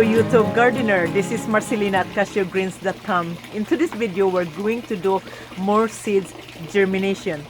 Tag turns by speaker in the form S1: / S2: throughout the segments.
S1: YouTube gardener, this is Marcelina at CashewGreens.com. In today's video, we're going to do more seeds germination.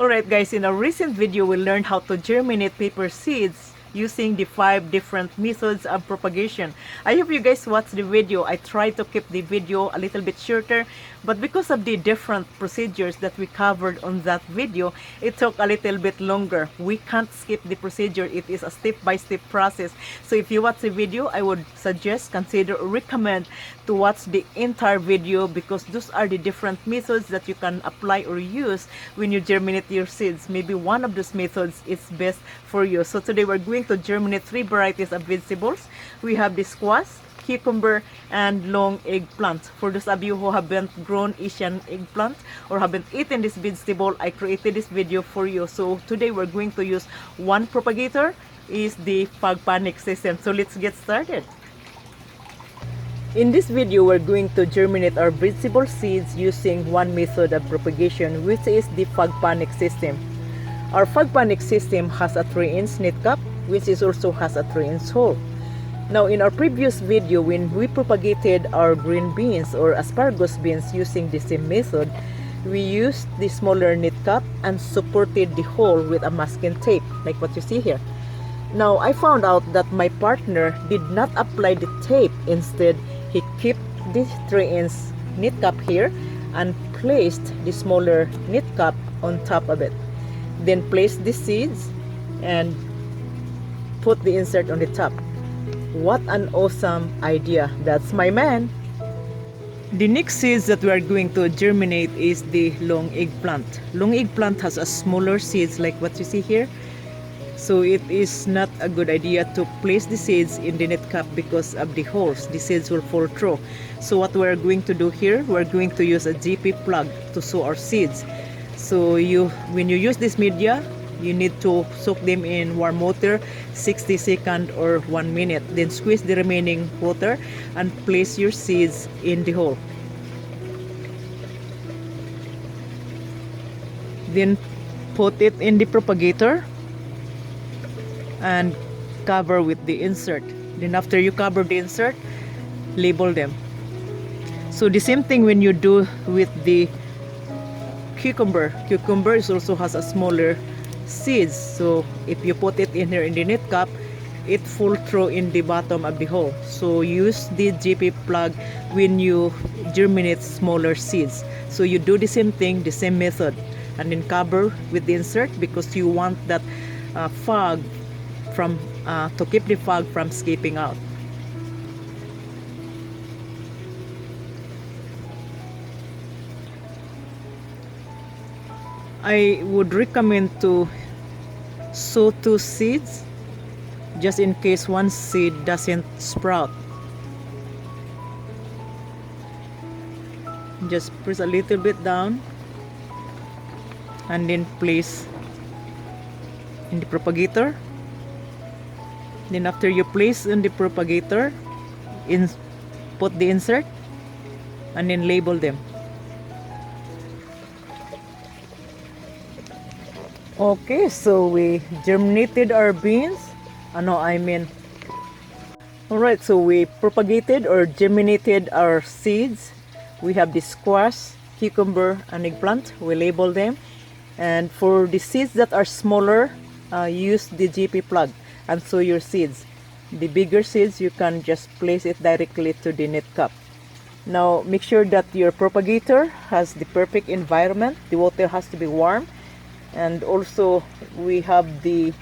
S1: Alright guys, in a recent video, we learned how to germinate paper seeds using the 5 different methods of propagation. I hope you guys watched the video. I tried to keep the video a little bit shorter, but because of the different procedures that we covered on that video, it took a little bit longer. We can't skip the procedure. It is a step-by-step process. So if you watch the video, I would suggest, consider, or recommend to watch the entire video, because those are the different methods that you can apply or use when you germinate your seeds. Maybe one of those methods is best for you. So today we're going to germinate 3 varieties of vegetables. We have the squash, cucumber, and long eggplant. For those of you who haven't grown Asian eggplant or haven't eaten this vegetable, I created this video for you. So today we're going to use one propagator, is the FOGPONIC system. So let's get started. In this video, we're going to germinate our vegetable seeds using one method of propagation, which is the FOGPONIC system. Our FOGPONIC system has a 3-inch net cap, which also has a 3-inch hole. Now, in our previous video, when we propagated our green beans or asparagus beans using the same method, we used the smaller net cap and supported the hole with a masking tape, like what you see here. Now, I found out that my partner did not apply the tape. Instead, he kept this 3-inch net cap here and placed the smaller net cap on top of it. Then placed the seeds and put the insert on the top. What an awesome idea. That's my man. The next seeds that we are going to germinate is the long eggplant. Long eggplant has a smaller seeds like what you see here. So it is not a good idea to place the seeds in the net cap because of the holes. The seeds will fall through. So what we're going to do here, we're going to use a GP plug to sow our seeds. So when you use this media, you need to soak them in warm water 60 seconds or 1 minute. Then squeeze the remaining water and place your seeds in the hole. Then put it in the propagator and cover with the insert. Then after you cover the insert, label them. So the same thing when you do with the cucumber. Cucumber also has a smaller seeds, so if you put it in here in the net cap, it fall through in the bottom of the hole. So use the GP plug when you germinate smaller seeds. So you do the same thing, the same method, and then cover with the insert because you want that fog from to keep the fog from escaping out. I would recommend to sow 2 seeds just in case one seed doesn't sprout. Just press a little bit down and then place in the propagator. Then after you place in the propagator, put the insert and then label them. Okay, so we germinated our beans. Alright, so we propagated or germinated our seeds. We have the squash, cucumber, and eggplant. We label them. And for the seeds that are smaller, use the GP plug and sow your seeds. The bigger seeds, you can just place it directly to the net cap. Now, make sure that your propagator has the perfect environment. The water has to be warm. And also we have the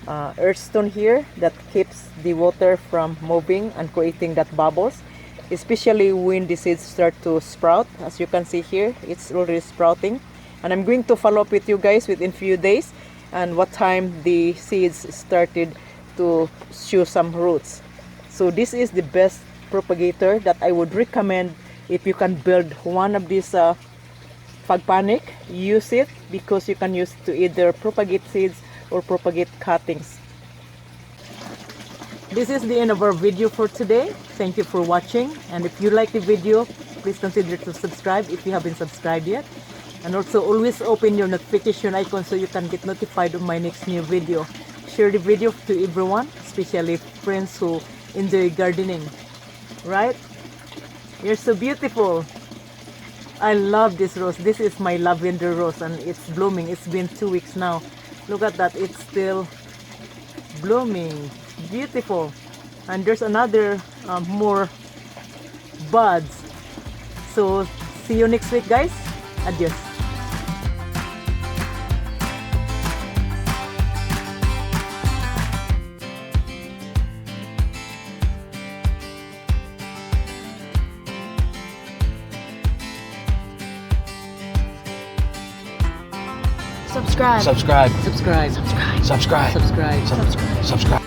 S1: earth stone here that keeps the water from moving and creating that bubbles, especially when the seeds start to sprout. As you can see here, it's already sprouting, and I'm going to follow up with you guys within few days and what time the seeds started to show some roots. So this is the best propagator that I would recommend. If you can build one of these FOGPONIC, use it because you can use to either propagate seeds or propagate cuttings. This is the end of our video for today. Thank you for watching, and if you like the video, please consider to subscribe if you haven't subscribed yet. And also always open your notification icon so you can get notified of my next new video. share the video to everyone, especially friends who enjoy gardening, right? You're so beautiful. I love this rose. This is my lavender rose and it's blooming. It's been 2 weeks now. Look at that. It's still blooming. Beautiful. And there's another more buds. So see you next week, guys. Adios.
S2: Subscribe.
S3: Subscribe.
S1: Subscribe.
S3: Subscribe.
S1: Subscribe.
S3: Subscribe.